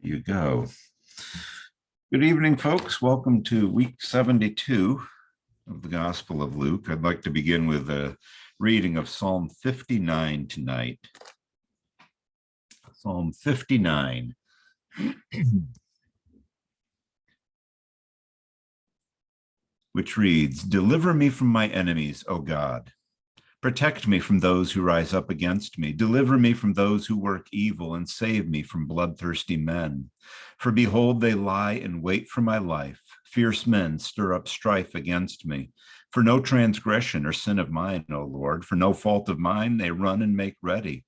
You go. Good evening, folks. Welcome to week 72 of the Gospel of Luke. I'd like to begin with a reading of Psalm 59 tonight. Psalm 59. Which reads, "Deliver me from my enemies, O God. Protect me from those who rise up against me. Deliver me from those who work evil, and save me from bloodthirsty men. For behold, they lie in wait for my life. Fierce men stir up strife against me. For no transgression or sin of mine, O Lord, for no fault of mine, they run and make ready.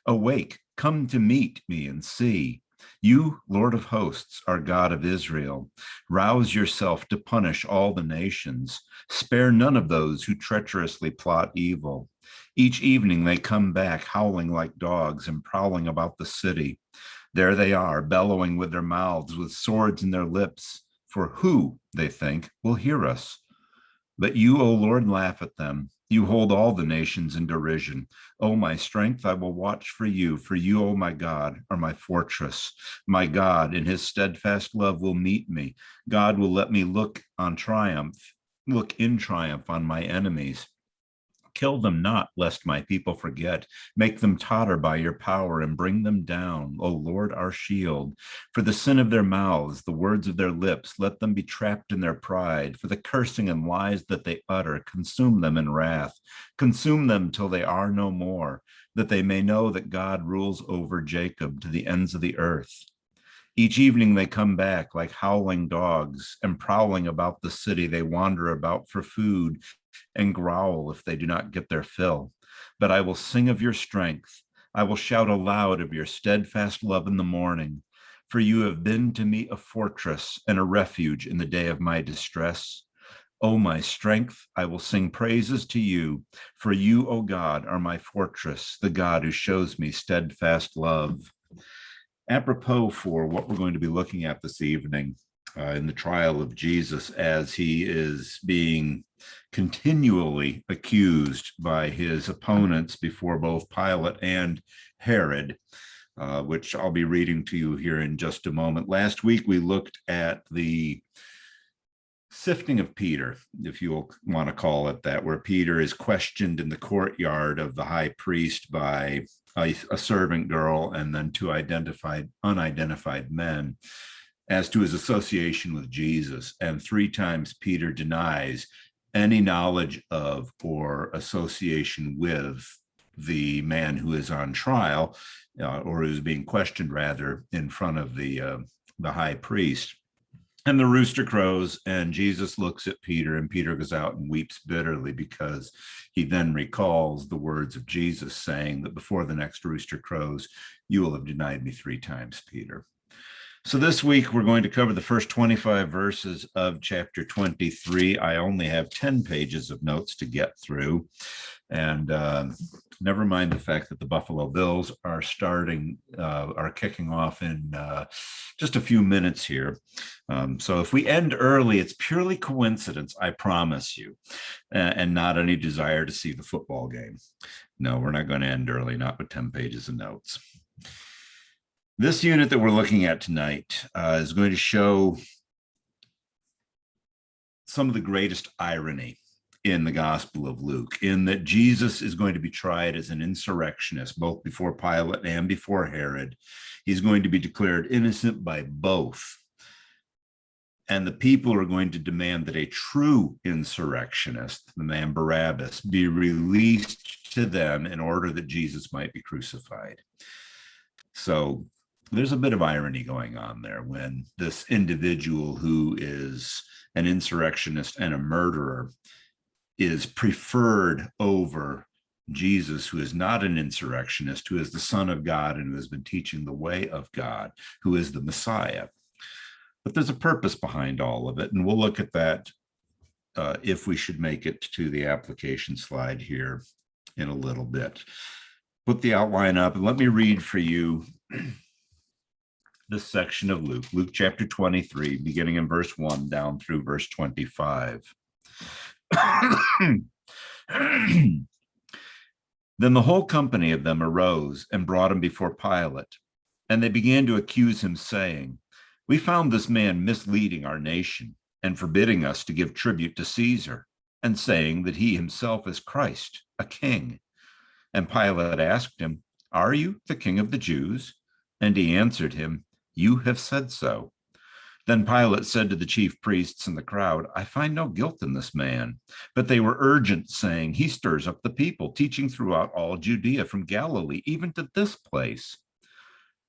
Awake, come to meet me and see. You, Lord of hosts, are God of Israel. Rouse yourself to punish all the nations. Spare none of those who treacherously plot evil. Each evening they come back, howling like dogs and prowling about the city. There they are, bellowing with their mouths, with swords in their lips. For who, they think, will hear us? But you, O Lord, laugh at them. You hold all the nations in derision. O my strength, I will watch for you, O my God, are my fortress. My God, in his steadfast love, will meet me. God will let me look in triumph on my enemies. Kill them not, lest my people forget. Make them totter by your power and bring them down, O Lord, our shield. For the sin of their mouths, the words of their lips, let them be trapped in their pride. For the cursing and lies that they utter, consume them in wrath. Consume them till they are no more, that they may know that God rules over Jacob to the ends of the earth. Each evening they come back like howling dogs, and prowling about the city, they wander about for food and growl if they do not get their fill. But I will sing of your strength. I will shout aloud of your steadfast love in the morning. For you have been to me a fortress and a refuge in the day of my distress. O my strength, I will sing praises to you. For you, O God, are my fortress, the God who shows me steadfast love." Apropos for what we're going to be looking at this evening in the trial of Jesus, as he is being continually accused by his opponents before both Pilate and Herod, which I'll be reading to you here in just a moment. Last week, we looked at the sifting of Peter, if you want to call it that, where Peter is questioned in the courtyard of the high priest by a servant girl and then two unidentified men as to his association with Jesus. And three times Peter denies any knowledge of or association with the man who is on trial, or who's being questioned rather, in front of the high priest. And the rooster crows, and Jesus looks at Peter, and Peter goes out and weeps bitterly, because he then recalls the words of Jesus saying that before the next rooster crows, you will have denied me 3 times, Peter. So this week, we're going to cover the first 25 verses of chapter 23. I only have 10 pages of notes to get through. And never mind the fact that the Buffalo Bills are kicking off in just a few minutes here. So if we end early, it's purely coincidence, I promise you, and not any desire to see the football game. No, we're not going to end early, not with 10 pages of notes. This unit that we're looking at tonight is going to show some of the greatest irony in the Gospel of Luke, in that Jesus is going to be tried as an insurrectionist, both before Pilate and before Herod. He's going to be declared innocent by both. And the people are going to demand that a true insurrectionist, the man Barabbas, be released to them in order that Jesus might be crucified. So there's a bit of irony going on there when this individual who is an insurrectionist and a murderer is preferred over Jesus, who is not an insurrectionist, who is the Son of God and who has been teaching the way of God, who is the Messiah. But there's a purpose behind all of it, and we'll look at that if we should make it to the application slide here in a little bit. Put the outline up and let me read for you this section of Luke, Luke chapter 23, beginning in verse 1 down through verse 25. Then the whole company of them arose and brought him before Pilate. And they began to accuse him, saying, "We found this man misleading our nation and forbidding us to give tribute to Caesar, and saying that he himself is Christ, a king." And Pilate asked him, "Are you the king of the Jews?" And he answered him, "You have said so." Then Pilate said to the chief priests and the crowd, "I find no guilt in this man." But they were urgent, saying, "He stirs up the people, teaching throughout all Judea from Galilee, even to this place."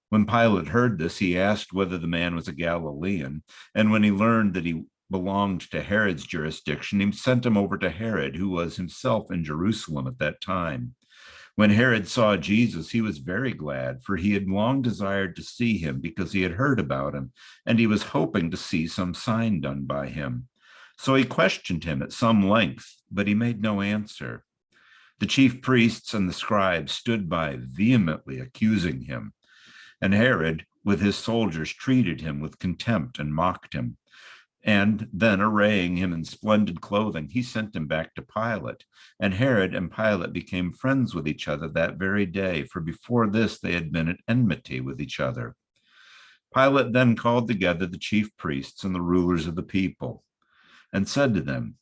When Pilate heard this, he asked whether the man was a Galilean. And when he learned that he belonged to Herod's jurisdiction, he sent him over to Herod, who was himself in Jerusalem at that time. When Herod saw Jesus, he was very glad, for he had long desired to see him because he had heard about him, and he was hoping to see some sign done by him. So he questioned him at some length, but he made no answer. The chief priests and the scribes stood by, vehemently accusing him. And Herod, with his soldiers, treated him with contempt and mocked him. And then, arraying him in splendid clothing, he sent him back to Pilate. And Herod and Pilate became friends with each other that very day, for before this they had been at enmity with each other. Pilate then called together the chief priests and the rulers of the people and said to them,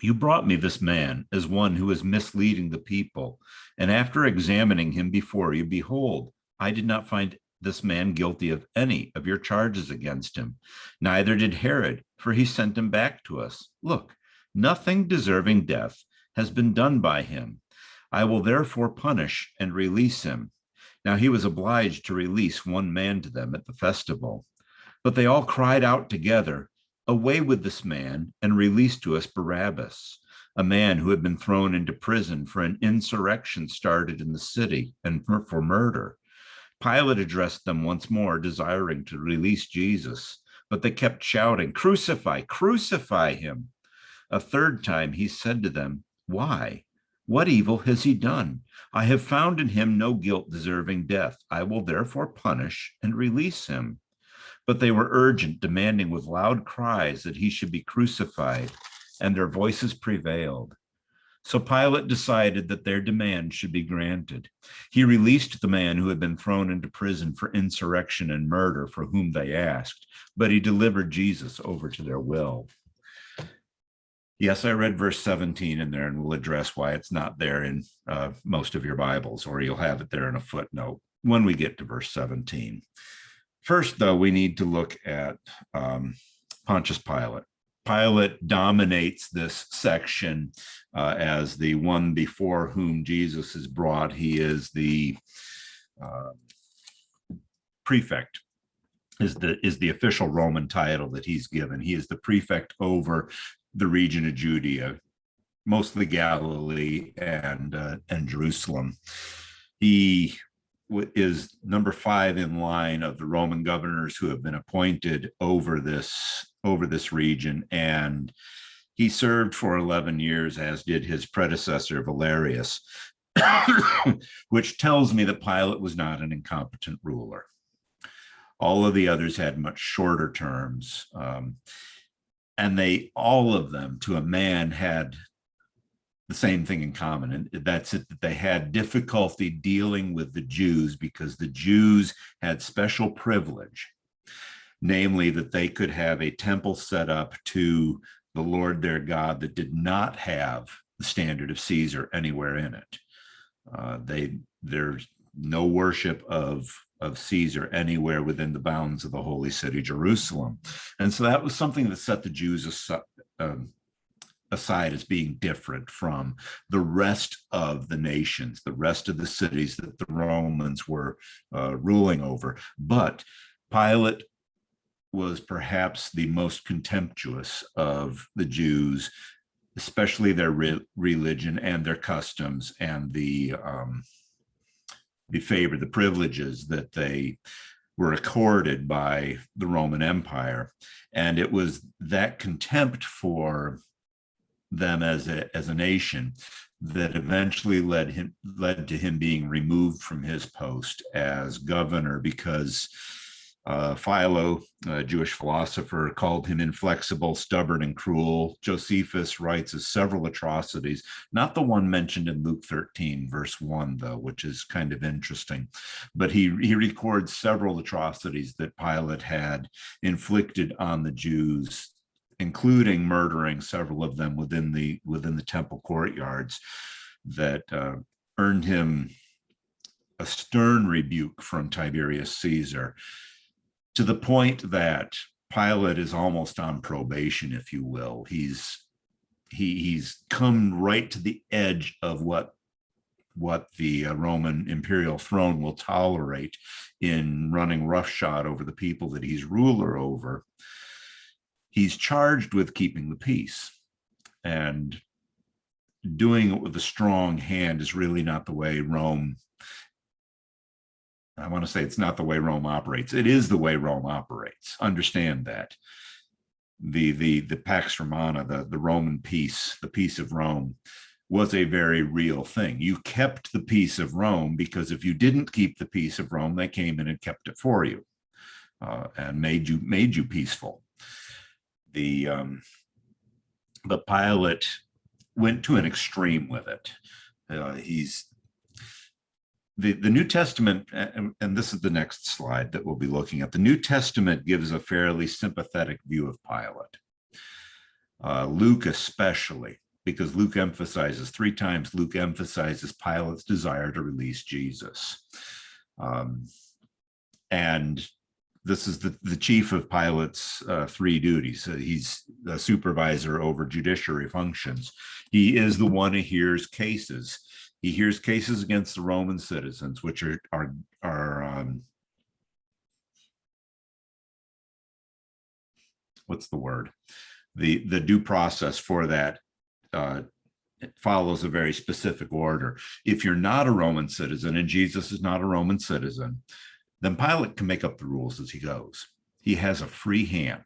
"You brought me this man as one who is misleading the people. And after examining him before you, behold, I did not find this man guilty of any of your charges against him. Neither did Herod, for he sent him back to us. Look, nothing deserving death has been done by him. I will therefore punish and release him." Now he was obliged to release one man to them at the festival. But they all cried out together, "Away with this man, and release to us Barabbas, a man who had been thrown into prison for an insurrection started in the city and for murder." Pilate addressed them once more, desiring to release Jesus, but they kept shouting, "Crucify, crucify him." A third time he said to them, "Why? What evil has he done? I have found in him no guilt deserving death. I will therefore punish and release him." But they were urgent, demanding with loud cries that he should be crucified, and their voices prevailed. So Pilate decided that their demand should be granted. He released the man who had been thrown into prison for insurrection and murder, for whom they asked, but he delivered Jesus over to their will. Yes, I read verse 17 in there, and we'll address why it's not there in most of your Bibles, or you'll have it there in a footnote when we get to verse 17. First, though, we need to look at Pontius Pilate. Pilate dominates this section as the one before whom Jesus is brought. He is the prefect, is the official Roman title that he's given. He is the prefect over the region of Judea, mostly Galilee and Jerusalem. He is number 5 in line of the Roman governors who have been appointed over this region, and he served for 11 years, as did his predecessor Valerius, which tells me that Pilate was not an incompetent ruler. All of the others had much shorter terms, and all of them, to a man, had the same thing in common, and that's it, that they had difficulty dealing with the Jews because the Jews had special privilege, namely that they could have a temple set up to the Lord their God that did not have the standard of Caesar anywhere in it. There's no worship of Caesar anywhere within the bounds of the holy city, Jerusalem. And so that was something that set the Jews aside as being different from the rest of the nations, the rest of the cities that the Romans were ruling over. But Pilate was perhaps the most contemptuous of the Jews, especially their religion and their customs and the favor, the privileges that they were accorded by the Roman Empire. And it was that contempt for them as a nation that eventually led to him being removed from his post as governor, because Philo, a Jewish philosopher, called him inflexible, stubborn, and cruel. Josephus writes of several atrocities, not the one mentioned in Luke 13, verse 1, though, which is kind of interesting. But he records several atrocities that Pilate had inflicted on the Jews, including murdering several of them within the temple courtyards, that earned him a stern rebuke from Tiberius Caesar, to the point that Pilate is almost on probation, if you will. He's come right to the edge of what the Roman imperial throne will tolerate in running roughshod over the people that he's ruler over. He's charged with keeping the peace, and doing it with a strong hand is really not the way Rome. I want to say it's not the way Rome operates. It is the way Rome operates. Understand that. The Pax Romana, the Roman peace, the peace of Rome, was a very real thing. You kept the peace of Rome because if you didn't keep the peace of Rome, they came in and kept it for you, and made you peaceful. But Pilate went to an extreme with it. The New Testament, and this is the next slide that we'll be looking at. The New Testament gives a fairly sympathetic view of Pilate. Luke especially, because Luke emphasizes 3 times, Luke emphasizes Pilate's desire to release Jesus. And this is the chief of Pilate's 3 duties. He's the supervisor over judiciary functions. He is the one who hears cases. He hears cases against the Roman citizens, which are what's the word? The due process for that it follows a very specific order. If you're not a Roman citizen, and Jesus is not a Roman citizen, then Pilate can make up the rules as he goes. He has a free hand.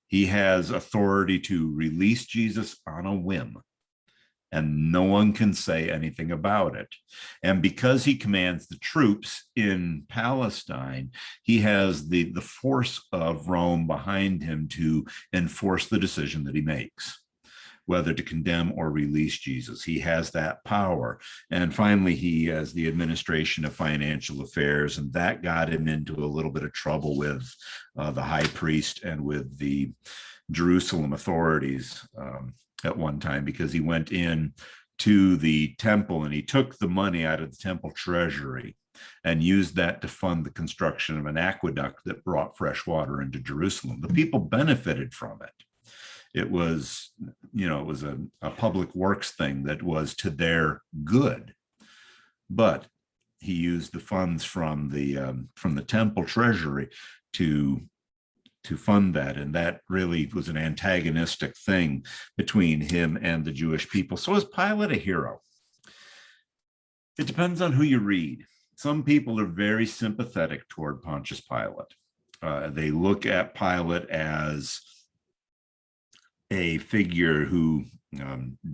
He has authority to release Jesus on a whim, and no one can say anything about it. And because he commands the troops in Palestine, he has the force of Rome behind him to enforce the decision that he makes, whether to condemn or release Jesus. He has that power. And finally, he has the administration of financial affairs, and that got him into a little bit of trouble with the high priest and with the Jerusalem authorities at one time, because he went in to the temple and he took the money out of the temple treasury and used that to fund the construction of an aqueduct that brought fresh water into Jerusalem. The people benefited from it. It was, it was a public works thing that was to their good. But he used the funds from the temple treasury to fund that, and that really was an antagonistic thing between him and the Jewish people. So is Pilate a hero? It depends on who you read. Some people are very sympathetic toward Pontius Pilate. They look at Pilate as a figure who,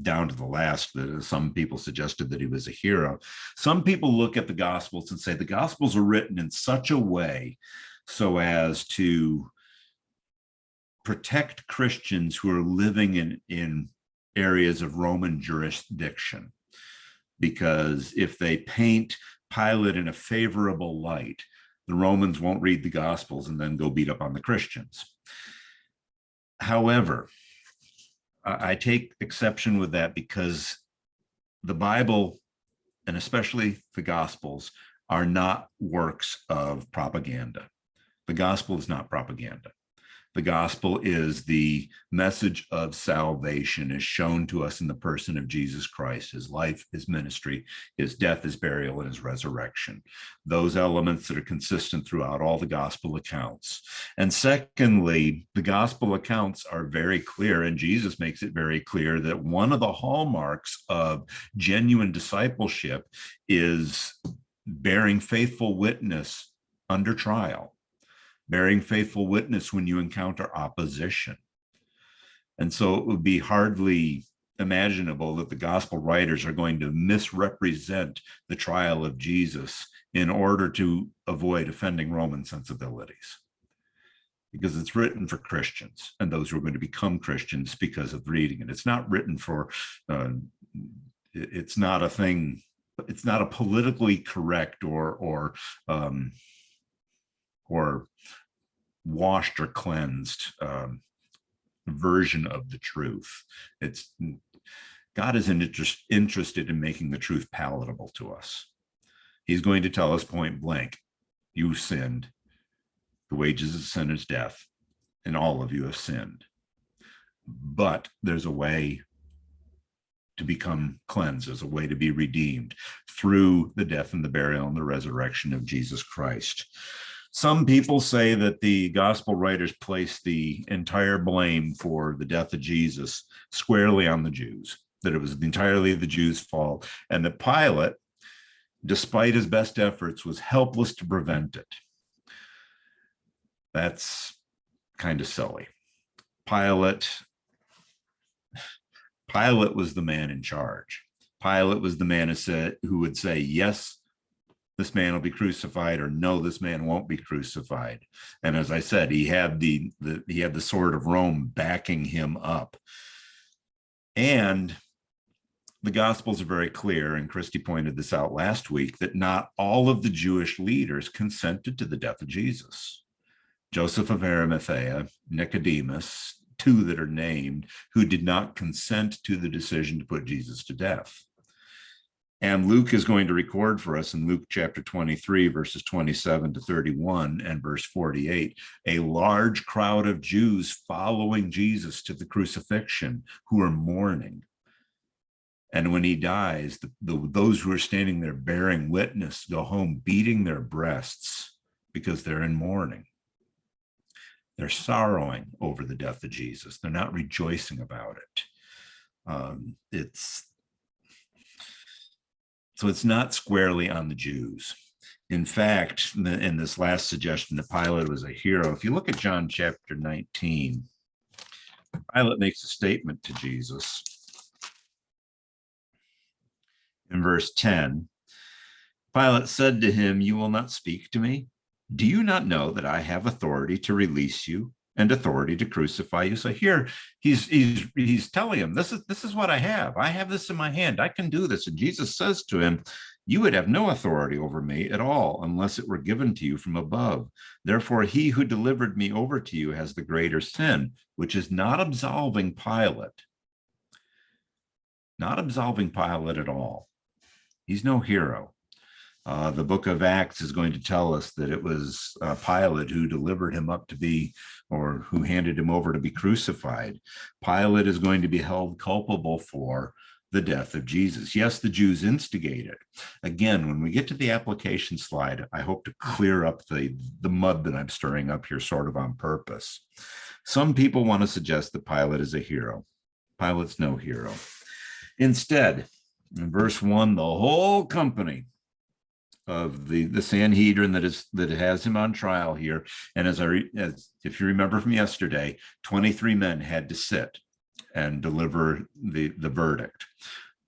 down to the last, some people suggested that he was a hero. Some people look at the Gospels and say the Gospels are written in such a way so as to protect Christians who are living in areas of Roman jurisdiction. Because if they paint Pilate in a favorable light, the Romans won't read the Gospels and then go beat up on the Christians. However, I take exception with that because the Bible, and especially the Gospels, are not works of propaganda. The gospel is not propaganda. The gospel is the message of salvation as shown to us in the person of Jesus Christ, his life, his ministry, his death, his burial, and his resurrection. Those elements that are consistent throughout all the gospel accounts. And secondly, the gospel accounts are very clear, and Jesus makes it very clear that one of the hallmarks of genuine discipleship is bearing faithful witness under trial. Bearing faithful witness when you encounter opposition. And so it would be hardly imaginable that the gospel writers are going to misrepresent the trial of Jesus in order to avoid offending Roman sensibilities, because it's written for Christians and those who are going to become Christians because of reading it. It's not written for, it's not a thing, it's not a politically correct or washed or cleansed version of the truth. It's God is interested in making the truth palatable to us. He's going to tell us point blank, you sinned. The wages of sin is death, and all of you have sinned. But there's a way to become cleansed. There's a way to be redeemed through the death and the burial and the resurrection of Jesus Christ. Some people say that the gospel writers place the entire blame for the death of Jesus squarely on the Jews, that it was entirely the Jews' fault, and that Pilate, despite his best efforts, was helpless to prevent it. That's kind of silly. Pilate was the man in charge. Pilate was the man who would say, yes, this man will be crucified, or no, this man won't be crucified. And as I said, he had the sword of Rome backing him up. And the Gospels are very clear, and Christy pointed this out last week, that not all of the Jewish leaders consented to the death of Jesus. Joseph of Arimathea, Nicodemus, two that are named, who did not consent to the decision to put Jesus to death. And Luke is going to record for us in Luke chapter 23, verses 27 to 31 and verse 48, a large crowd of Jews following Jesus to the crucifixion who are mourning. And when he dies, those who are standing there bearing witness go home beating their breasts because they're in mourning. They're sorrowing over the death of Jesus. They're not rejoicing about it. So it's not squarely on the Jews. In fact, in this last suggestion that Pilate was a hero, if you look at John chapter 19, Pilate makes a statement to Jesus. In verse 10, Pilate said to him, "You will not speak to me? Do you not know that I have authority to release you and authority to crucify you?" So here he's telling him, this is what I have. I have this in my hand. I can do this. And Jesus says to him, "You would have no authority over me at all unless it were given to you from above. Therefore, he who delivered me over to you has the greater sin," which is not absolving Pilate. Not absolving Pilate at all. He's no hero. The book of Acts is going to tell us that it was Pilate who delivered him up to be, or who handed him over to be crucified. Pilate is going to be held culpable for the death of Jesus. Yes, the Jews instigated. Again, when we get to the application slide, I hope to clear up the mud that I'm stirring up here sort of on purpose. Some people want to suggest that Pilate is a hero. Pilate's no hero. Instead, in verse 1, the whole company of the Sanhedrin that has him on trial here, and as if you remember from yesterday, 23 men had to sit and deliver the verdict.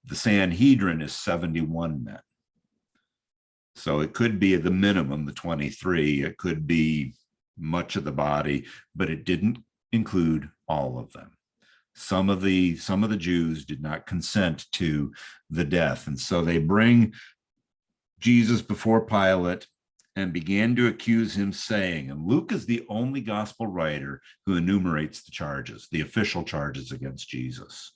The Sanhedrin is 71 men. So it could be at the minimum the 23, it could be much of the body, but it didn't include all of them. Some of the Jews did not consent to the death, and so they bring Jesus before Pilate and began to accuse him, saying, and Luke is the only gospel writer who enumerates the charges, the official charges against Jesus.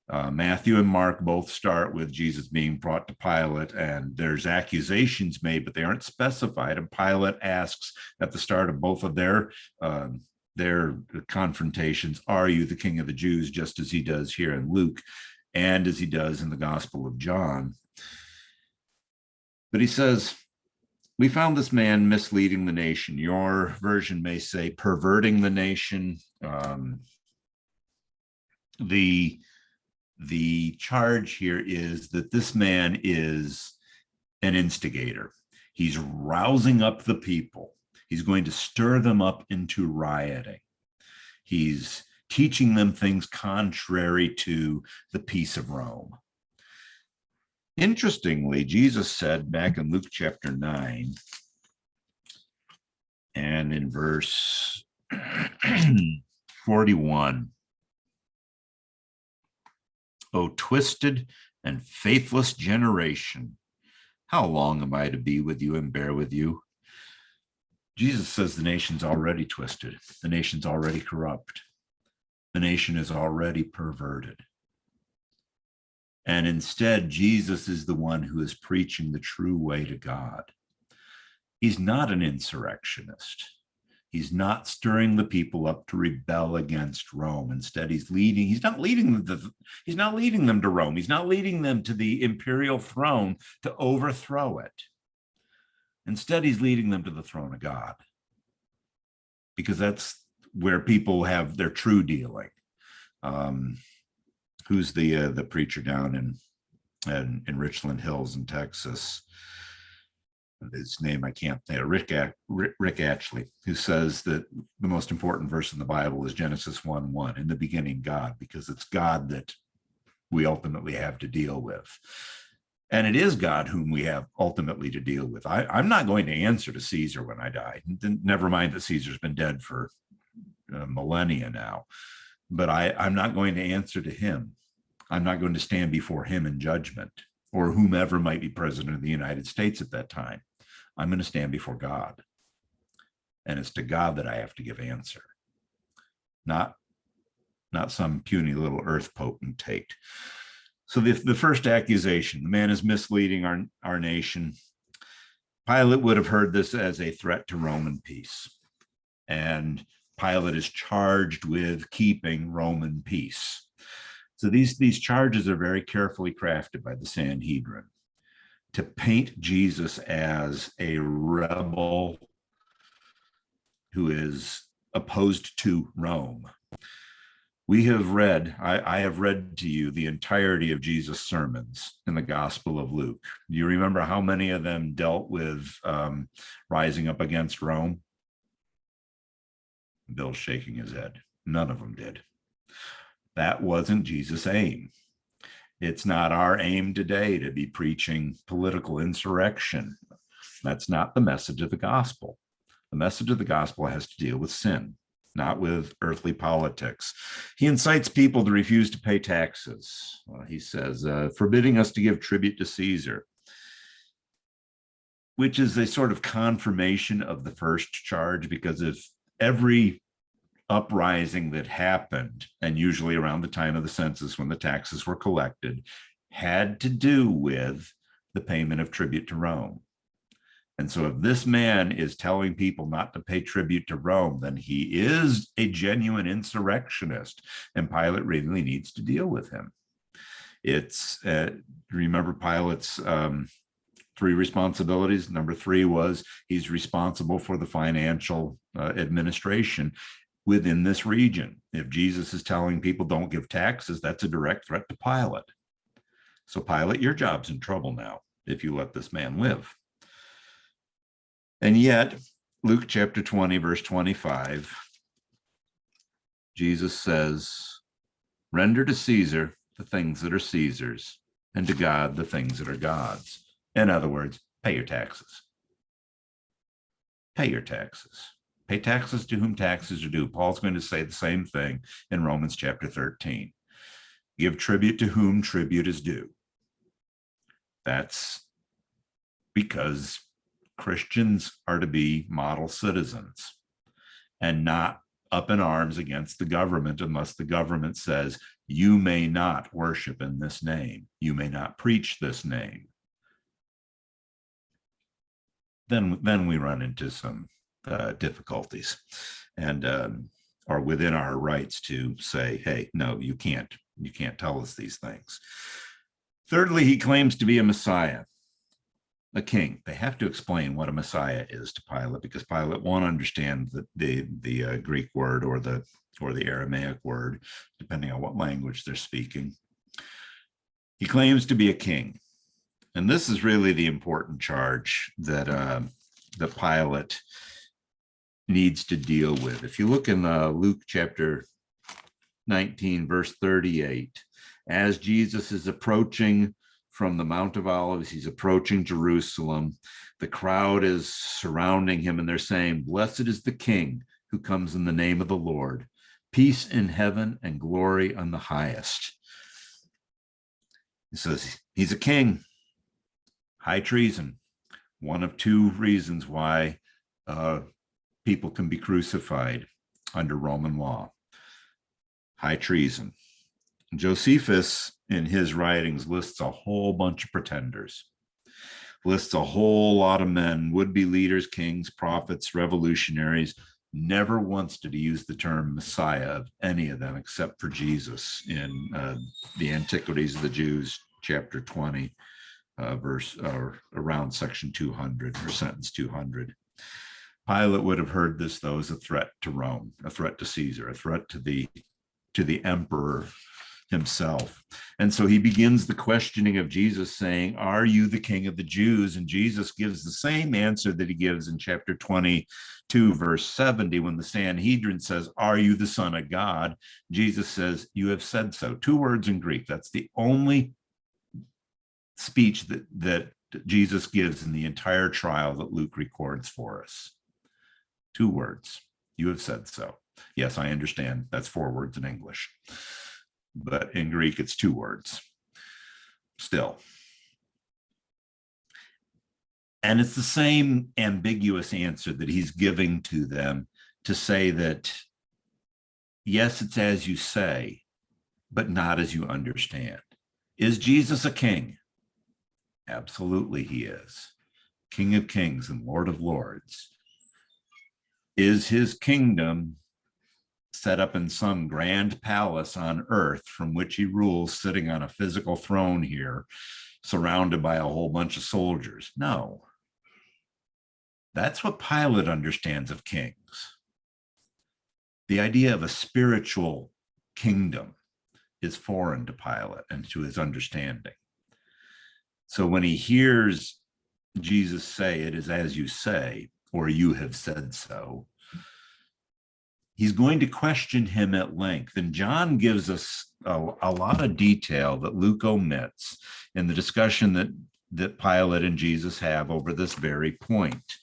Matthew and Mark both start with Jesus being brought to Pilate, and there's accusations made, but they aren't specified. And Pilate asks at the start of both of their confrontations, "Are you the king of the Jews?" just as he does here in Luke and as he does in the Gospel of John. But he says, "We found this man misleading the nation." Your version may say perverting the nation. The charge here is that this man is an instigator. He's rousing up the people. He's going to stir them up into rioting. He's teaching them things contrary to the peace of Rome. Interestingly, Jesus said back in Luke chapter 9 and in verse 41, "O twisted and faithless generation, how long am I to be with you and bear with you?" Jesus says the nation's already twisted. The nation's already corrupt. The nation is already perverted. And instead, Jesus is the one who is preaching the true way to God. He's not an insurrectionist. He's not stirring the people up to rebel against Rome. Instead, he's not leading them to Rome. He's not leading them to the imperial throne to overthrow it. Instead, he's leading them to the throne of God, because that's where people have their true dealing. Who's the preacher down in Richland Hills in Texas? His name I can't think. Rick Ashley, who says that the most important verse in the Bible is Genesis 1:1, in the beginning God, because it's God that we ultimately have to deal with. And it is God whom we have ultimately to deal with. I'm not going to answer to Caesar when I die. Never mind that Caesar's been dead for millennia now. But I'm not going to answer to him. I'm not going to stand before him in judgment, or whomever might be president of the United States at that time. I'm going to stand before God. And it's to God that I have to give answer, not some puny little earth potentate. So the first accusation, the man is misleading our nation. Pilate would have heard this as a threat to Roman peace. And Pilate is charged with keeping Roman peace. So these charges are very carefully crafted by the Sanhedrin to paint Jesus as a rebel who is opposed to Rome. We have read, I have read to you the entirety of Jesus' sermons in the Gospel of Luke. Do you remember how many of them dealt with rising up against Rome? Bill's shaking his head. None of them did. That wasn't Jesus' aim. It's not our aim today to be preaching political insurrection. That's not the message of the gospel. The message of the gospel has to deal with sin, not with earthly politics. He incites people to refuse to pay taxes. He says, forbidding us to give tribute to Caesar, which is a sort of confirmation of the first charge, because if every uprising that happened, and usually around the time of the census when the taxes were collected, had to do with the payment of tribute to Rome. And so if this man is telling people not to pay tribute to Rome, then he is a genuine insurrectionist, and Pilate really needs to deal with him. It's, remember Pilate's 3 responsibilities. Number 3 was he's responsible for the financial administration within this region. If Jesus is telling people don't give taxes, that's a direct threat to Pilate. So Pilate, your job's in trouble now if you let this man live. And yet, Luke chapter 20, verse 25, Jesus says, render to Caesar the things that are Caesar's, and to God the things that are God's. In other words, pay your taxes. Pay your taxes. Pay taxes to whom taxes are due. Paul's going to say the same thing in Romans chapter 13. Give tribute to whom tribute is due. That's because Christians are to be model citizens and not up in arms against the government unless the government says, you may not worship in this name. You may not preach this name. Then we run into some difficulties and are within our rights to say, hey, no, you can't tell us these things. Thirdly, he claims to be a Messiah, a king. They have to explain what a Messiah is to Pilate, because Pilate won't understand the Greek word or the Aramaic word, depending on what language they're speaking. He claims to be a king. And this is really the important charge that Pilate needs to deal with. If you look in Luke chapter 19, verse 38. As Jesus is approaching from the Mount of Olives, he's approaching Jerusalem. The crowd is surrounding him and they're saying, "Blessed is the King who comes in the name of the Lord. Peace in heaven and glory on the highest." He says he's a king. High treason. One of two reasons why people can be crucified under Roman law. High treason. Josephus, in his writings, lists a whole bunch of pretenders, lists a whole lot of men, would-be leaders, kings, prophets, revolutionaries. Never once did he use the term Messiah of any of them except for Jesus in the Antiquities of the Jews, chapter 20, verse around section 200 or sentence 200. Pilate would have heard this, though, as a threat to Rome, a threat to Caesar, a threat to the emperor himself. And so he begins the questioning of Jesus saying, "Are you the King of the Jews?" And Jesus gives the same answer that he gives in chapter 22, verse 70, when the Sanhedrin says, "Are you the Son of God?" Jesus says, "You have said so." 2 words in Greek. That's the only speech that Jesus gives in the entire trial that Luke records for us. 2 words. "You have said so." Yes, I understand. That's 4 words in English. But in Greek, it's 2 words. Still. And it's the same ambiguous answer that he's giving to them to say that, yes, it's as you say, but not as you understand. Is Jesus a king? Absolutely he is. King of kings and Lord of lords. Is his kingdom set up in some grand palace on earth from which he rules, sitting on a physical throne here, surrounded by a whole bunch of soldiers? No. That's what Pilate understands of kings. The idea of a spiritual kingdom is foreign to Pilate and to his understanding. So when he hears Jesus say, "It is as you say," or "You have said so," he's going to question him at length. And John gives us a lot of detail that Luke omits in the discussion that Pilate and Jesus have over this very point.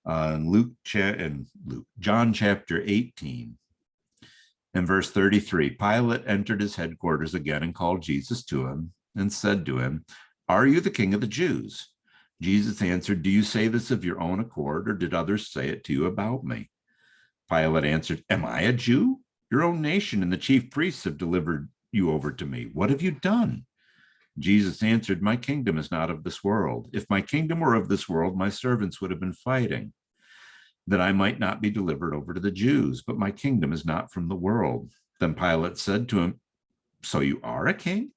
John chapter 18 and verse 33, Pilate entered his headquarters again and called Jesus to him and said to him, "Are you the King of the Jews?" Jesus answered, "Do you say this of your own accord, or did others say it to you about me?" Pilate answered, "Am I a Jew? Your own nation and the chief priests have delivered you over to me. What have you done?" Jesus answered, "My kingdom is not of this world. If my kingdom were of this world, my servants would have been fighting, that I might not be delivered over to the Jews. But my kingdom is not from the world." Then Pilate said to him, "So you are a king?"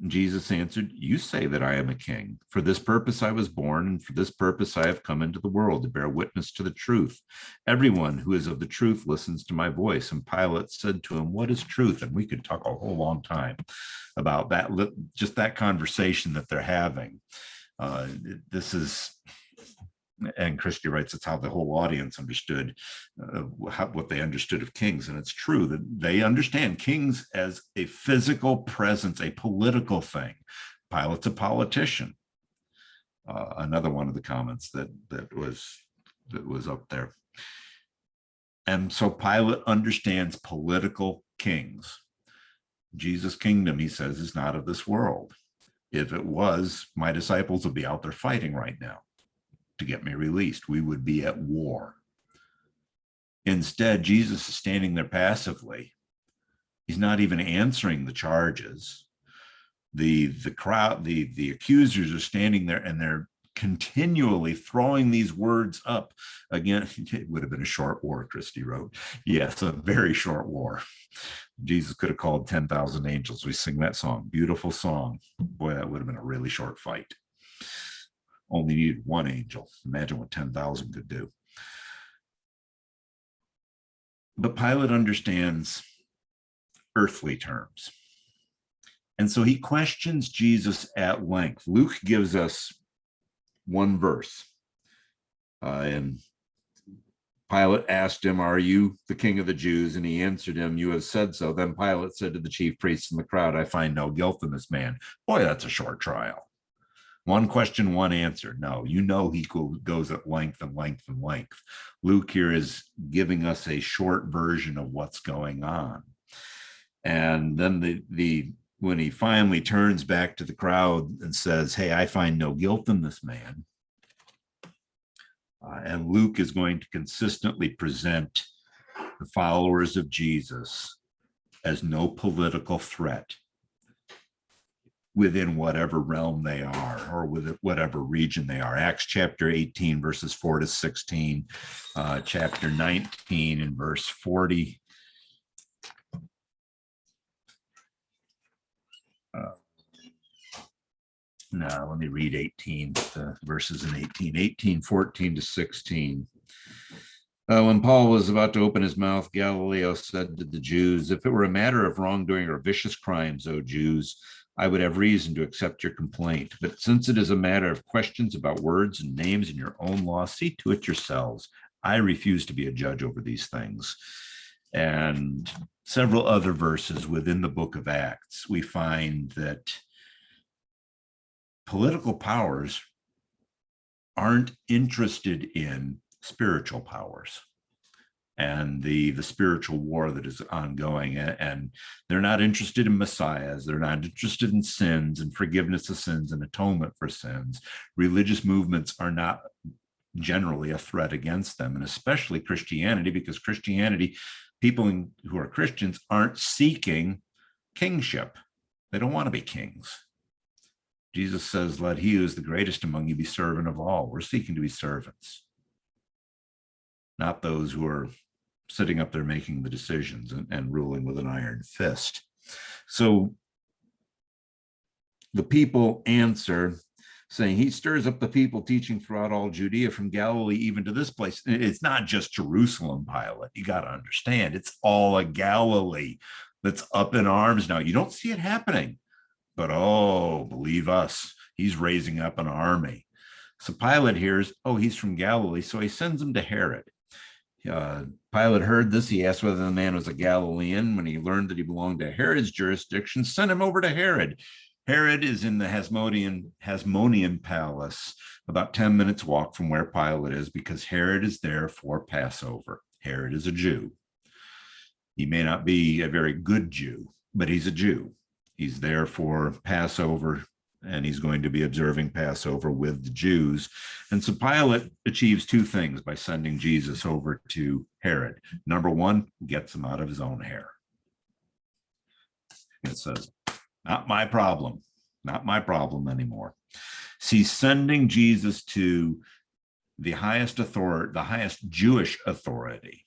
Jesus answered, "You say that I am a king. For this purpose I was born, and for this purpose I have come into the world, to bear witness to the truth. Everyone who is of the truth listens to my voice." And Pilate said to him, "What is truth?" And we could talk a whole long time about that, just that conversation that they're having. This is, and Christie writes, it's how the whole audience understood what they understood of kings. And it's true that they understand kings as a physical presence, a political thing. Pilate's a politician. Another one of the comments that was up there. And so Pilate understands political kings. Jesus' kingdom, he says, is not of this world. If it was, my disciples would be out there fighting right now to get me released. We would be at war. Instead, Jesus is standing there passively. He's not even answering the charges. The crowd, the accusers are standing there, and they're continually throwing these words up again. It would have been a short war, Christie wrote. Yes, a very short war. Jesus could have called 10,000 angels. We sing that song, beautiful song. Boy, that would have been a really short fight. Only needed one angel. Imagine what 10,000 could do. But Pilate understands earthly terms. And so he questions Jesus at length. Luke gives us one verse. And Pilate asked him, "Are you the king of the Jews?" And he answered him, "You have said so." Then Pilate said to the chief priests and the crowd, "I find no guilt in this man." Boy, that's a short trial. One question, one answer. No, you know he goes at length and length and length. Luke here is giving us a short version of what's going on. And then when he finally turns back to the crowd and says, "Hey, I find no guilt in this man," and Luke is going to consistently present the followers of Jesus as no political threat within whatever realm they are or within whatever region they are. Acts chapter 18, verses 4 to 16, chapter 19 and verse 40. Now, let me read 18, verses in 18, 14 to 16. When Paul was about to open his mouth, Galileo said to the Jews, "If it were a matter of wrongdoing or vicious crimes, O Jews, I would have reason to accept your complaint. But since it is a matter of questions about words and names in your own law, see to it yourselves. I refuse to be a judge over these things." And several other verses within the book of Acts, we find that political powers aren't interested in spiritual powers and the spiritual war that is ongoing, and they're not interested in messiahs. They're not interested in sins and forgiveness of sins and atonement for sins. Religious movements are not generally a threat against them, and especially Christianity, because Christianity, people who are Christians aren't seeking kingship. They don't want to be kings. Jesus says, "Let he who is the greatest among you be servant of all." We're seeking to be servants, not those who are sitting up there making the decisions and ruling with an iron fist. So the people answer, saying, "He stirs up the people, teaching throughout all Judea, from Galilee even to this place." It's not just Jerusalem, Pilate. You got to understand, it's all of Galilee that's up in arms now. You don't see it happening, but oh, believe us, he's raising up an army. So Pilate hears, oh, he's from Galilee, so he sends him to Herod. Pilate heard this. He asked whether the man was a Galilean. When he learned that he belonged to Herod's jurisdiction, sent him over to Herod. Herod is in the Hasmonean palace, about 10 minutes walk from where Pilate is, because Herod is there for Passover. Herod is a Jew. He may not be a very good Jew, but he's a Jew. He's there for Passover, and he's going to be observing Passover with the Jews. And so Pilate achieves two things by sending Jesus over to Herod. Number one, gets him out of his own hair. It says, not my problem anymore. So he's sending Jesus to the highest authority, the highest Jewish authority.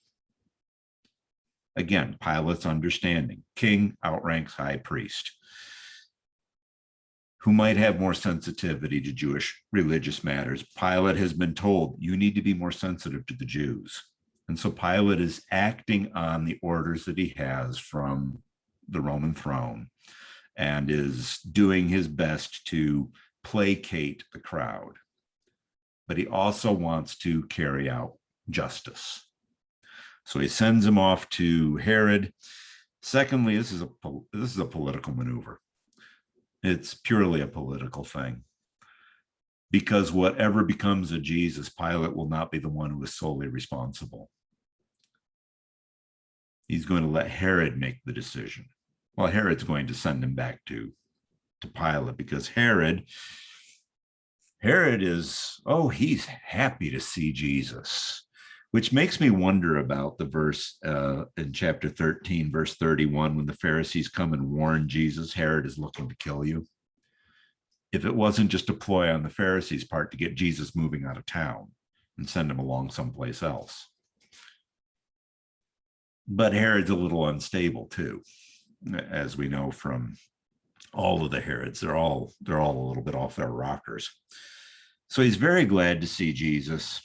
Again, Pilate's understanding, king outranks high priest, who might have more sensitivity to Jewish religious matters. Pilate has been told, you need to be more sensitive to the Jews. And so Pilate is acting on the orders that he has from the Roman throne and is doing his best to placate the crowd. But he also wants to carry out justice. So he sends him off to Herod. Secondly, this is a political maneuver. It's purely a political thing, because whatever becomes of Jesus, Pilate will not be the one who is solely responsible. He's going to let Herod make the decision. Well, Herod's going to send him back to Pilate, because Herod is, he's happy to see Jesus, which makes me wonder about the verse in chapter 13, verse 31, when the Pharisees come and warn Jesus, Herod is looking to kill you. If it wasn't just a ploy on the Pharisees' part to get Jesus moving out of town and send him along someplace else. But Herod's a little unstable too, as we know from all of the Herods. They're all a little bit off their rockers. So he's very glad to see Jesus.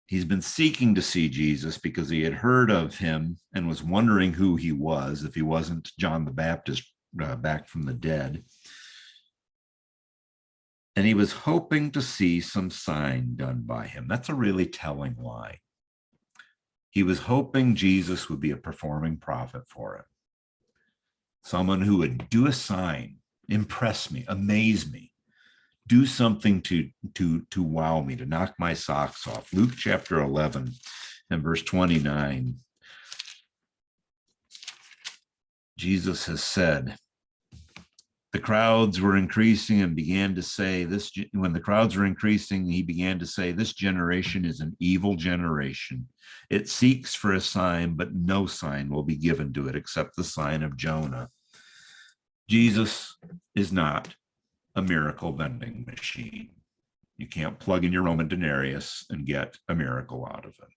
He's been seeking to see Jesus because he had heard of him and was wondering who he was, if he wasn't John the Baptist back from the dead. and he was hoping to see some sign done by him. That's a really telling lie. He was hoping Jesus would be a performing prophet for him, someone who would do a sign, impress me, amaze me, do something to wow me, to knock my socks off. Luke chapter 11 and verse 29, Jesus has said, the crowds were increasing and began to say this. When the crowds were increasing, he began to say, this generation is an evil generation. It seeks for a sign, but no sign will be given to it except the sign of Jonah. Jesus is not a miracle vending machine. You can't plug in your Roman denarius and get a miracle out of it.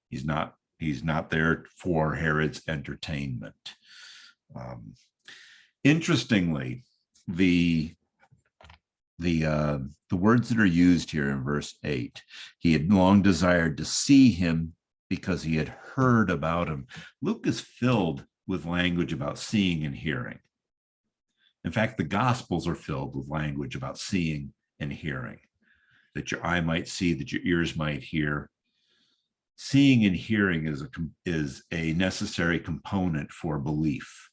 He's not there for Herod's entertainment. Interestingly, the words that are used here in verse 8, he had long desired to see him because he had heard about him. Luke is filled with language about seeing and hearing. In fact, the Gospels are filled with language about seeing and hearing, that your eye might see, that your ears might hear. Seeing and hearing is a necessary component for belief.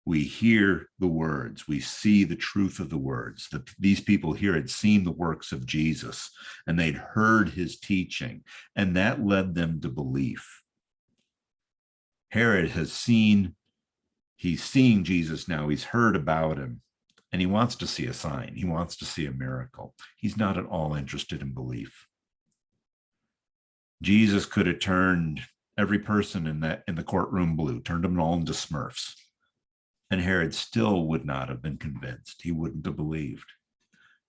We hear the words, we see the truth of the words. These people here had seen the works of Jesus and they'd heard his teaching, and that led them to belief. Herod he's seeing Jesus now, he's heard about him, and he wants to see a sign. He wants to see a miracle. He's not at all interested in belief. Jesus could have turned every person in the courtroom blue, turned them all into Smurfs. And Herod still would not have been convinced. He wouldn't have believed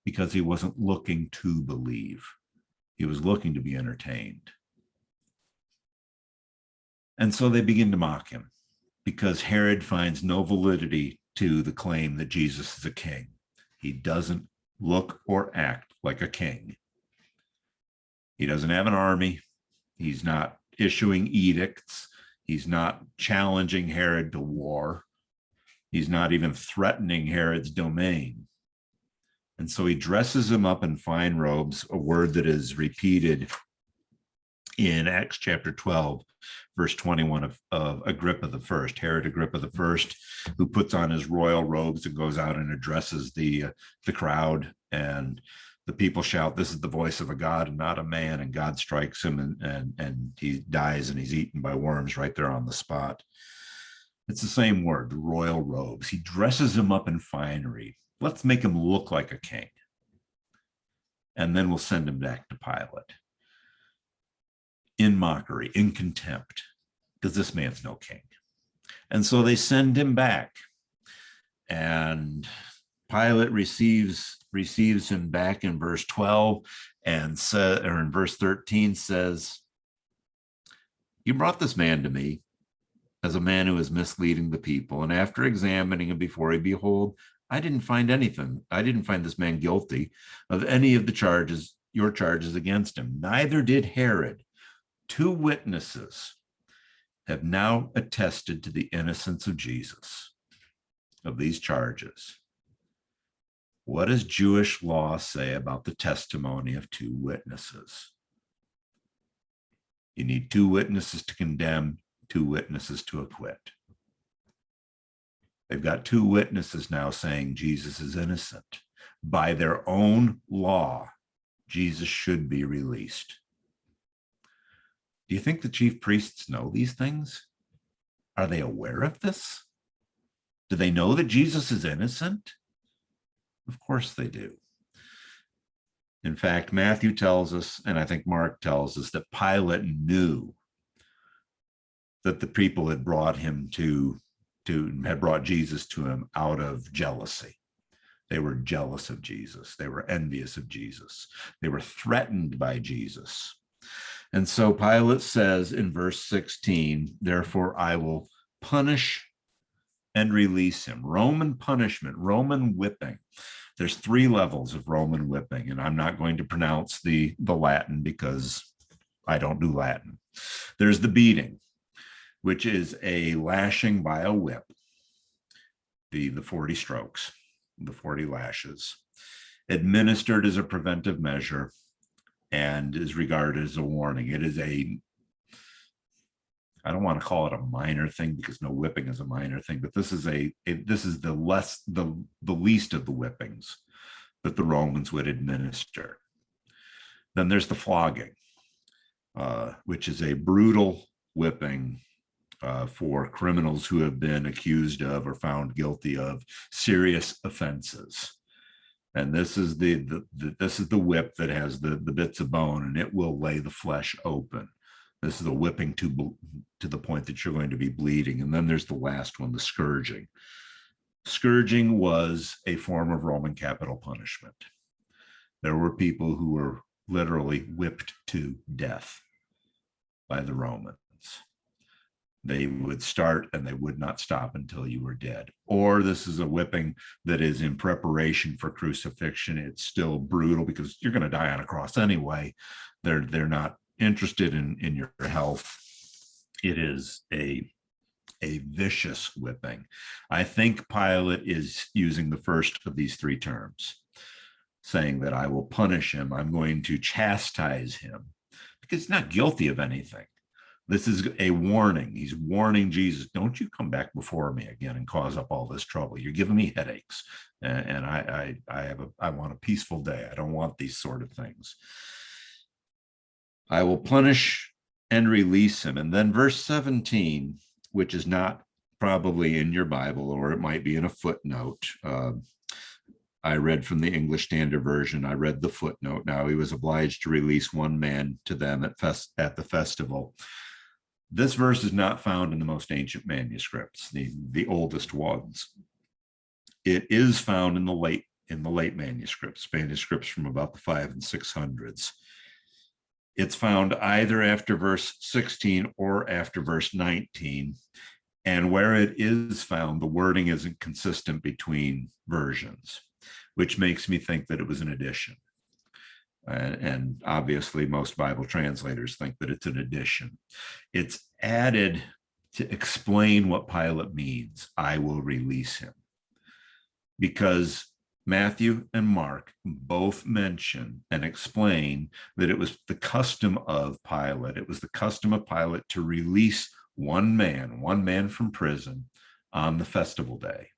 because he wasn't looking to believe. He was looking to be entertained. And so they begin to mock him because Herod finds no validity to the claim that Jesus is a king. He doesn't look or act like a king. He doesn't have an army. He's not issuing edicts. He's not challenging Herod to war. He's not even threatening Herod's domain. And so he dresses him up in fine robes, a word that is repeated in Acts chapter 12, verse 21 of Agrippa the First, Herod Agrippa the First, who puts on his royal robes and goes out and addresses the crowd. And the people shout, this is the voice of a God and not a man. And God strikes him and he dies and he's eaten by worms right there on the spot. It's the same word, the royal robes. He dresses him up in finery. Let's make him look like a king. And then we'll send him back to Pilate in mockery, in contempt, because this man's no king. And so they send him back. And Pilate receives him back in verse 12 or in verse 13 says, you brought this man to me as a man who is misleading the people. And after examining him before you, behold, I didn't find anything. I didn't find this man guilty of any of your charges against him. Neither did Herod. 2 witnesses have now attested to the innocence of Jesus, of these charges. What does Jewish law say about the testimony of 2 witnesses? You need 2 witnesses to condemn, 2 witnesses to acquit. They've got 2 witnesses now saying Jesus is innocent. By their own law, Jesus should be released. Do you think the chief priests know these things? Are they aware of this? Do they know that Jesus is innocent? Of course they do. In fact, Matthew tells us, and I think Mark tells us, that Pilate knew that the people had brought Jesus to him out of jealousy. They were jealous of Jesus. They were envious of Jesus. They were threatened by Jesus. And so Pilate says in verse 16, therefore I will punish and release him. Roman punishment, Roman whipping. There's 3 levels of Roman whipping, and I'm not going to pronounce the Latin because I don't do Latin. There's the beating, which is a lashing by a whip, the 40 strokes, the 40 lashes. administered as a preventive measure and is regarded as a warning. It is I don't want to call it a minor thing because no whipping is a minor thing, but this is the least of the whippings that the Romans would administer. Then there's the flogging, which is a brutal whipping for criminals who have been accused of or found guilty of serious offenses. And this is this is the whip that has the bits of bone, and it will lay the flesh open. This is the whipping to the point that you're going to be bleeding. And then there's the last one, the scourging. Scourging was a form of Roman capital punishment. There were people who were literally whipped to death by the Romans. They would start and they would not stop until you were dead. Or this is a whipping that is in preparation for crucifixion. It's still brutal because you're going to die on a cross anyway. They're not interested in your health. It is a vicious whipping. I think Pilate is using the first of these three terms, saying that I will punish him. I'm going to chastise him because he's not guilty of anything. This is a warning. He's warning Jesus, don't you come back before me again and cause up all this trouble. You're giving me headaches, and I want a peaceful day. I don't want these sort of things. I will punish and release him. And then verse 17, which is not probably in your Bible, or it might be in a footnote. I read from the English Standard Version. I read the footnote. Now he was obliged to release one man to them at the festival. This verse is not found in the most ancient manuscripts, the oldest ones. It is found in the late manuscripts from about the 500s and 600s. It's found either after verse 16 or after verse 19. And where it is found, the wording isn't consistent between versions, which makes me think that it was an addition. And obviously, most Bible translators think that it's an addition. It's added to explain what Pilate means. I will release him. Because Matthew and Mark both mention and explain that it was the custom of Pilate. It was the custom of Pilate to release one man from prison on the festival day.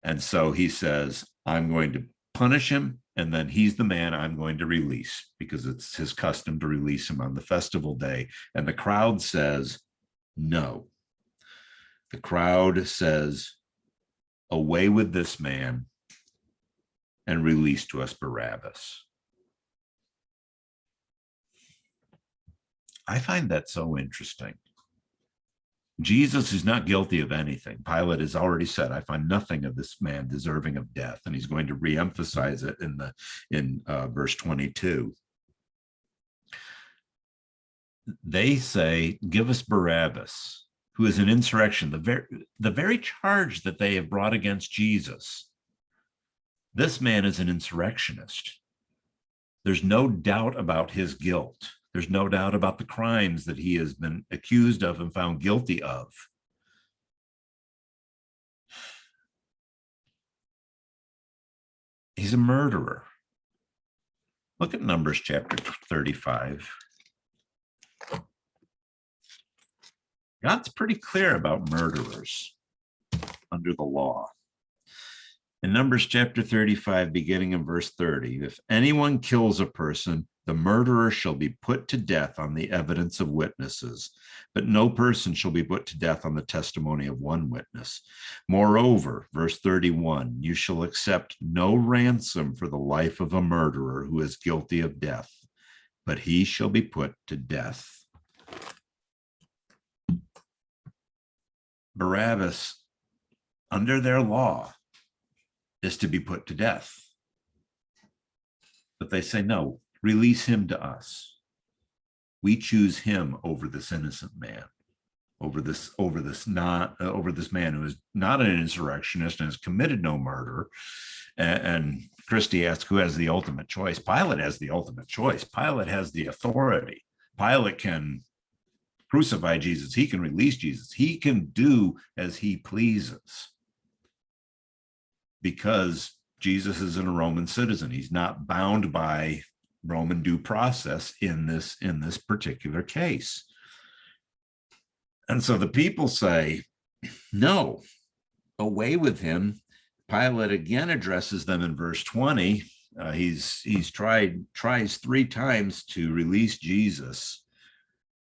And so he says, I'm going to punish him, and then he's the man I'm going to release, because it's his custom to release him on the festival day. And the crowd says, no. The crowd says, away with this man and release to us Barabbas. I find that so interesting. Jesus is not guilty of anything. Pilate has already said, I find nothing of this man deserving of death. And he's going to reemphasize it in verse 22. They say, give us Barabbas, who is an insurrection, the very charge that they have brought against Jesus. This man is an insurrectionist. There's no doubt about his guilt. There's no doubt about the crimes that he has been accused of and found guilty of. He's a murderer. Look at Numbers chapter 35. God's pretty clear about murderers under the law. In Numbers chapter 35, beginning in verse 30, if anyone kills a person, the murderer shall be put to death on the evidence of witnesses, but no person shall be put to death on the testimony of one witness. Moreover, verse 31, you shall accept no ransom for the life of a murderer who is guilty of death, but he shall be put to death. Barabbas, under their law, is to be put to death. But they say, no, release him to us. We choose him over this innocent man, over this man who is not an insurrectionist and has committed no murder. And Christy asked, who has the ultimate choice? Pilate has the ultimate choice. Pilate has the authority. Pilate can crucify Jesus. He can release Jesus. He can do as he pleases, because Jesus isn't a Roman citizen. He's not bound by Roman due process in this particular case. And so the people say, no, away with him. Pilate again addresses them in verse 20. He's tries 3 times to release Jesus,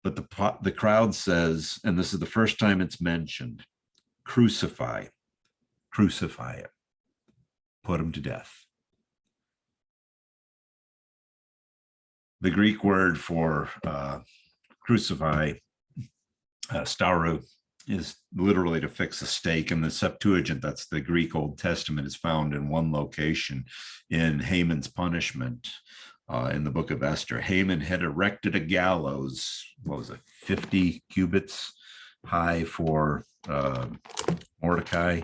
but the crowd says, and this is the first time it's mentioned, crucify it, put him to death. The Greek word for crucify, stauro, is literally to fix a stake. In the Septuagint, that's the Greek Old Testament, is found in one location in Haman's punishment in the book of Esther. Haman had erected a gallows, 50 cubits high for Mordecai.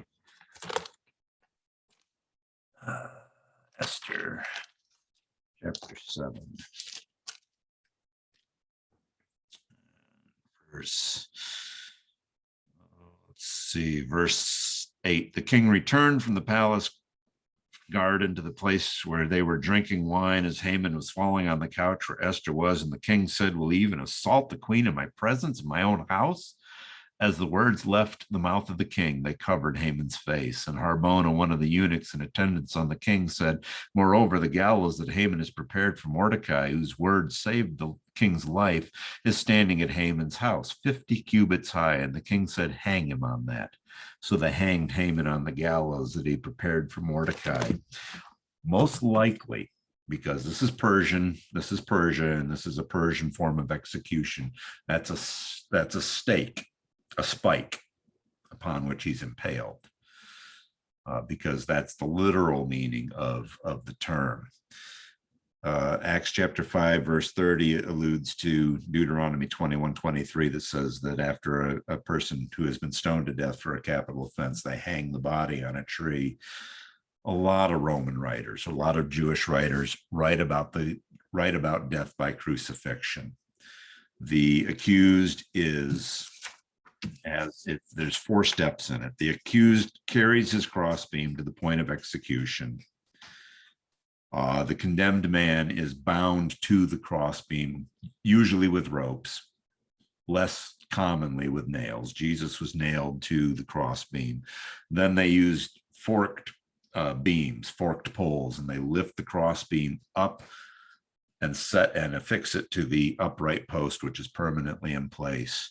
Esther chapter 7. Verse 8. The king returned from the palace garden to the place where they were drinking wine as Haman was falling on the couch where Esther was. And the king said, will he even assault the queen in my presence in my own house? As the words left the mouth of the king, they covered Haman's face. And Harbona, one of the eunuchs in attendance on the king, said, moreover, the gallows that Haman has prepared for Mordecai, whose words saved the king's life, is standing at Haman's house, 50 cubits high. And the king said, hang him on that. So they hanged Haman on the gallows that he prepared for Mordecai. Most likely, because this is Persian, this is Persia, and this is a Persian form of execution, that's a stake, a spike upon which he's impaled, because that's the literal meaning of the term. Acts chapter 5, verse 30 alludes to Deuteronomy 21:23 that says that after a person who has been stoned to death for a capital offense, they hang the body on a tree. A lot of Roman writers, a lot of Jewish writers write about death by crucifixion. The accused is, there's 4 steps in it. The accused carries his crossbeam to the point of execution. The condemned man is bound to the crossbeam, usually with ropes, less commonly with nails. Jesus was nailed to the crossbeam. Then they used forked beams, forked poles, and they lift the crossbeam up and affix it to the upright post, which is permanently in place.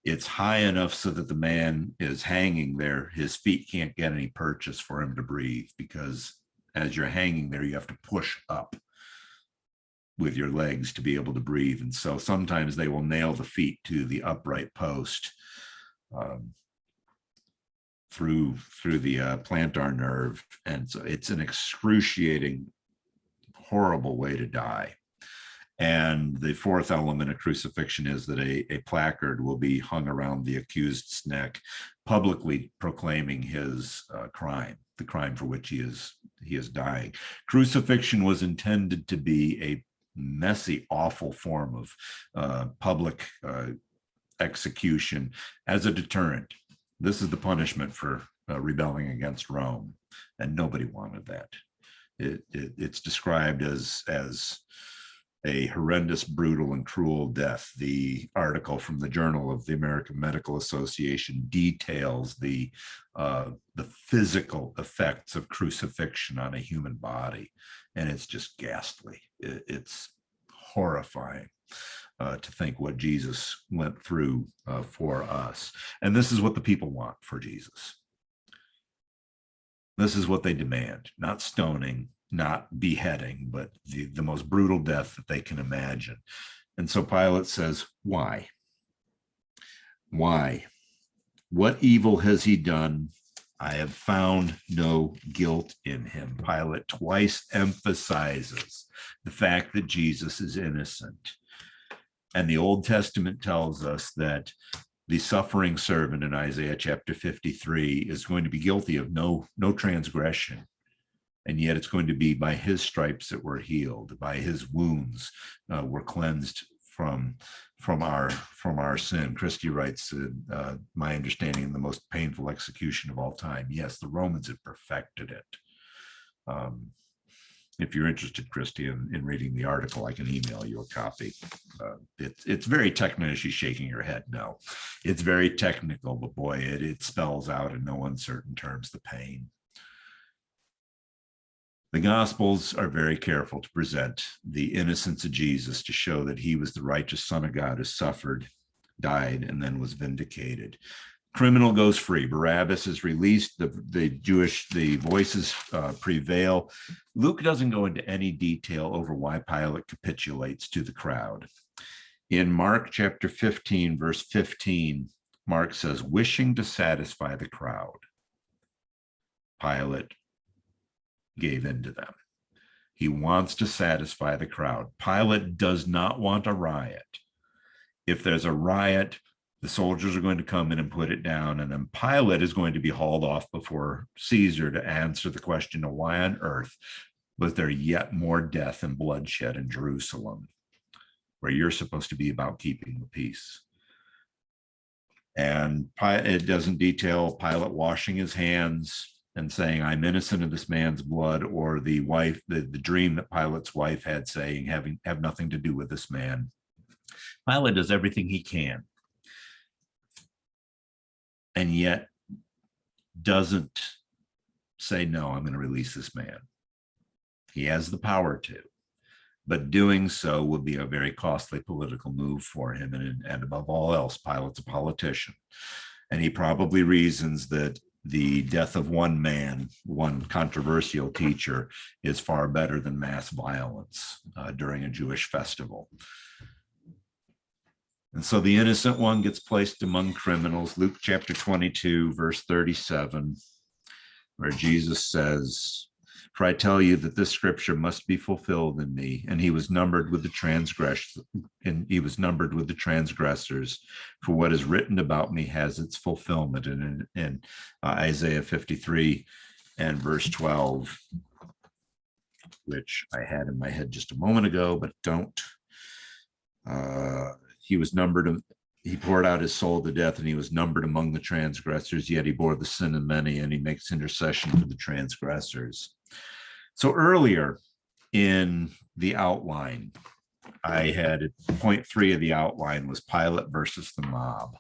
It's high enough so that the man is hanging there. His feet can't get any purchase for him to breathe, because as you're hanging there, you have to push up with your legs to be able to breathe. And so sometimes they will nail the feet to the upright post through the plantar nerve. And so it's an excruciating, horrible way to die. And the 4th element of crucifixion is that a placard will be hung around the accused's neck, publicly proclaiming his crime, the crime for which he is dying. Crucifixion was intended to be a messy, awful form of public execution as a deterrent. This is the punishment for rebelling against Rome, and nobody wanted that. It's described as a horrendous, brutal, and cruel death. The article from the Journal of the American Medical Association details the physical effects of crucifixion on a human body, and it's just ghastly. It's horrifying to think what Jesus went through for us. And this is what the people want for Jesus. This is what they demand: not stoning, not beheading, but the most brutal death that they can imagine. And so Pilate says, why? Why? What evil has he done? I have found no guilt in him. Pilate twice emphasizes the fact that Jesus is innocent. And the Old Testament tells us that the suffering servant in Isaiah chapter 53 is going to be guilty of no transgression. And yet it's going to be by his stripes that we're healed, by his wounds we're cleansed from our sin. Christie writes, my understanding, the most painful execution of all time. Yes, the Romans had perfected it. Um, if you're interested, Christy, in reading the article, I can email you a copy. It's very technical. She's shaking her head. No, it's very technical, but boy, it spells out in no uncertain terms the pain. The Gospels are very careful to present the innocence of Jesus to show that he was the righteous Son of God who suffered, died, and then was vindicated. Criminal goes free. Barabbas is released. The voices prevail. Luke doesn't go into any detail over why Pilate capitulates to the crowd. In Mark chapter 15, verse 15, Mark says, wishing to satisfy the crowd, Pilate gave in to them. He wants to satisfy the crowd. Pilate does not want a riot. If there's a riot, the soldiers are going to come in and put it down, and then Pilate is going to be hauled off before Caesar to answer the question of why on earth was there yet more death and bloodshed in Jerusalem, where you're supposed to be about keeping the peace. And it doesn't detail Pilate washing his hands and saying, I'm innocent of this man's blood, or the dream that Pilate's wife had saying, have nothing to do with this man. Pilate does everything he can, and yet doesn't say, no, I'm going to release this man. He has the power to, but doing so would be a very costly political move for him. And above all else, Pilate's a politician. And he probably reasons that the death of one man, one controversial teacher, is far better than mass violence during a Jewish festival. And so the innocent one gets placed among criminals. Luke chapter 22, verse 37, where Jesus says, for I tell you that this scripture must be fulfilled in me. And he was numbered with the transgressors, for what is written about me has its fulfillment. And in Isaiah 53 and verse 12, which I had in my head just a moment ago, but don't. He was numbered, he poured out his soul to death, and he was numbered among the transgressors, yet he bore the sin of many, and he makes intercession for the transgressors. So earlier in the outline, I had point 3 of the outline was Pilate versus the mob.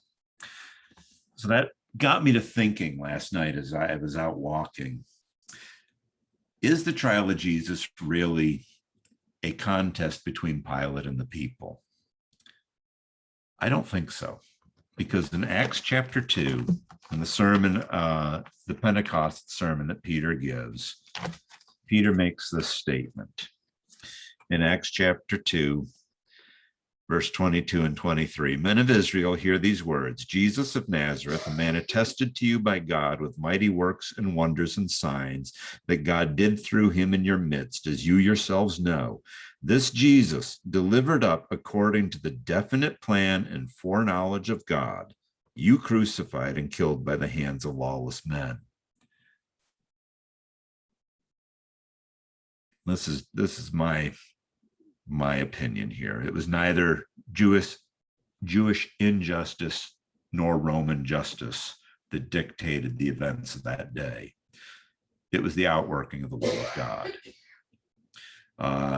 So that got me to thinking last night as I was out walking, is the trial of Jesus really a contest between Pilate and the people? I don't think so, because in Acts chapter 2, in the sermon, the Pentecost sermon that Peter gives, Peter makes this statement in Acts chapter 2, verse 22 and 23. Men of Israel, hear these words. Jesus of Nazareth, a man attested to you by God with mighty works and wonders and signs that God did through him in your midst, as you yourselves know. This Jesus, delivered up according to the definite plan and foreknowledge of God, you crucified and killed by the hands of lawless men. This is my opinion here. It was neither Jewish injustice nor Roman justice that dictated the events of that day. It was the outworking of the will of God.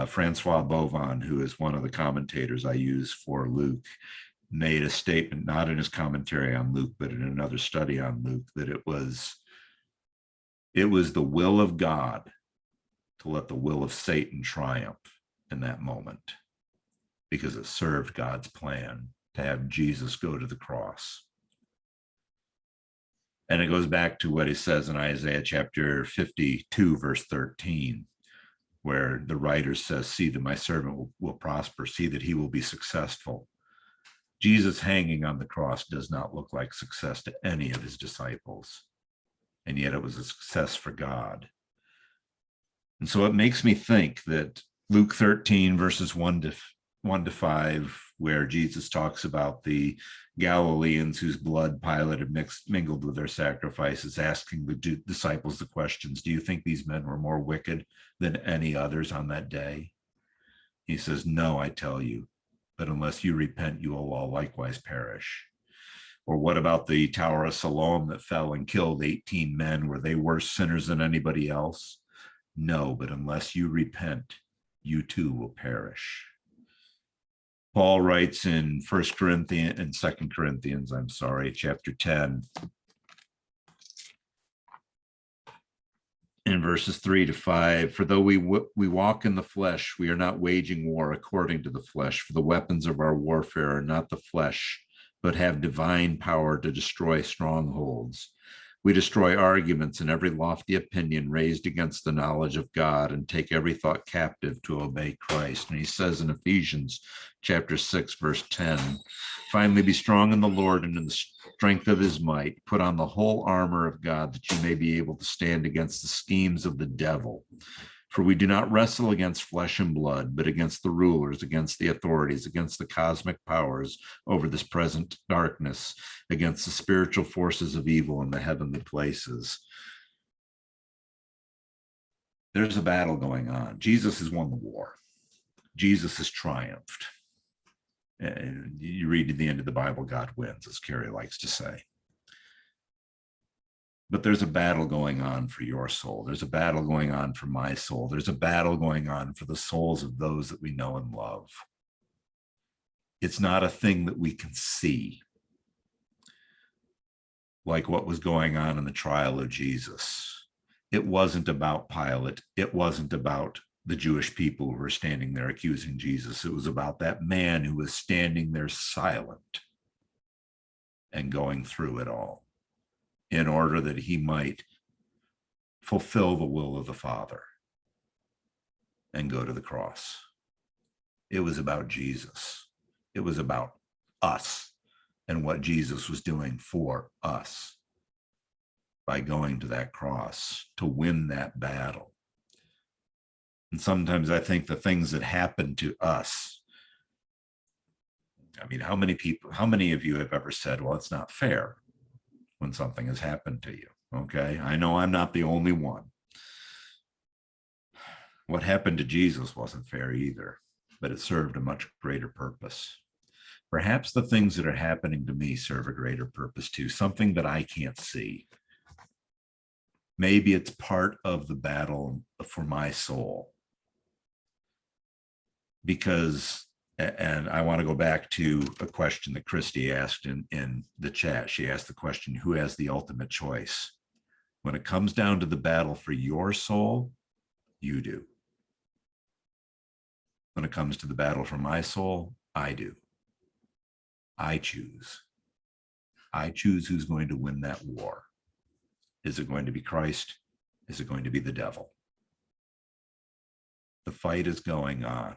Francois Bovan, who is one of the commentators I use for Luke, made a statement, not in his commentary on Luke, but in another study on Luke, that it was the will of God to let the will of Satan triumph in that moment, because it served God's plan to have Jesus go to the cross. And it goes back to what he says in Isaiah chapter 52, verse 13, where the writer says, see that my servant will prosper, see that he will be successful. Jesus hanging on the cross does not look like success to any of his disciples, and yet it was a success for God. And so it makes me think that Luke 13, verses 1 to 5, where Jesus talks about the Galileans whose blood Pilate had mingled with their sacrifices, asking the disciples the questions, do you think these men were more wicked than any others on that day? He says, no, I tell you, but unless you repent, you will all likewise perish. Or what about the Tower of Siloam that fell and killed 18 men? Were they worse sinners than anybody else? No, but unless you repent, you too will perish. Paul writes in 1 Corinthians and 2 Corinthians, chapter 10, in verses 3-5, for though we walk in the flesh, we are not waging war according to the flesh, for the weapons of our warfare are not the flesh, but have divine power to destroy strongholds. We destroy arguments and every lofty opinion raised against the knowledge of God and take every thought captive to obey Christ. And he says in Ephesians chapter 6, verse 10, finally be strong in the Lord and in the strength of his might. Put on the whole armor of God that you may be able to stand against the schemes of the devil. For we do not wrestle against flesh and blood, but against the rulers, against the authorities, against the cosmic powers over this present darkness, against the spiritual forces of evil in the heavenly places. There's a battle going on. Jesus has won the war. Jesus has triumphed. And you read to the end of the Bible, God wins, as Carrie likes to say. But there's a battle going on for your soul. There's a battle going on for my soul. There's a battle going on for the souls of those that we know and love. It's not a thing that we can see, like what was going on in the trial of Jesus. It wasn't about Pilate. It wasn't about the Jewish people who were standing there accusing Jesus. It was about that man who was standing there silent and going through it all, in order that he might fulfill the will of the Father and go to the cross. It was about Jesus. It was about us and what Jesus was doing for us by going to that cross to win that battle. And sometimes I think the things that happen to us, I mean, how many of you have ever said, well, it's not fair when something has happened to you? Okay, I know I'm not the only one. What happened to Jesus wasn't fair either, but it served a much greater purpose. Perhaps the things that are happening to me serve a greater purpose too, something that I can't see. Maybe it's part of the battle for my soul. Because, and I want to go back to a question that Christy asked in the chat. She asked the question, who has the ultimate choice? When it comes down to the battle for your soul, you do. When it comes to the battle for my soul, I do. I choose. I choose who's going to win that war. Is it going to be Christ? Is it going to be the devil? The fight is going on.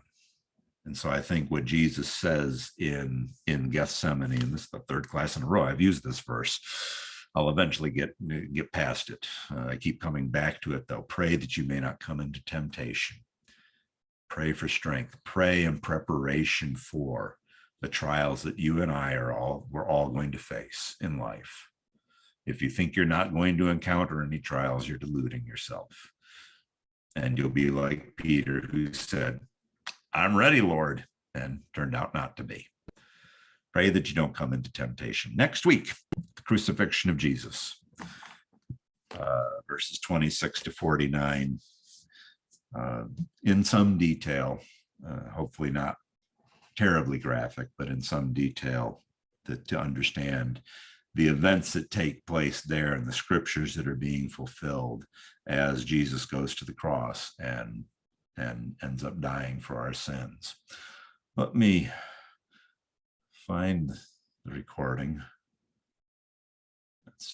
And so I think what Jesus says in Gethsemane, and this is the third class in a row I've used this verse, I'll eventually get past it. I keep coming back to it though. Pray that you may not come into temptation. Pray for strength. Pray in preparation for the trials that you and I we're all going to face in life. If you think you're not going to encounter any trials, you're deluding yourself. And you'll be like Peter, who said, I'm ready, Lord, and turned out not to be. Pray that you don't come into temptation. Next week, the crucifixion of Jesus, verses 26-49, in some detail, hopefully not terribly graphic, but in some detail to understand the events that take place there and the scriptures that are being fulfilled as Jesus goes to the cross and ends up dying for our sins. Let me find the recording.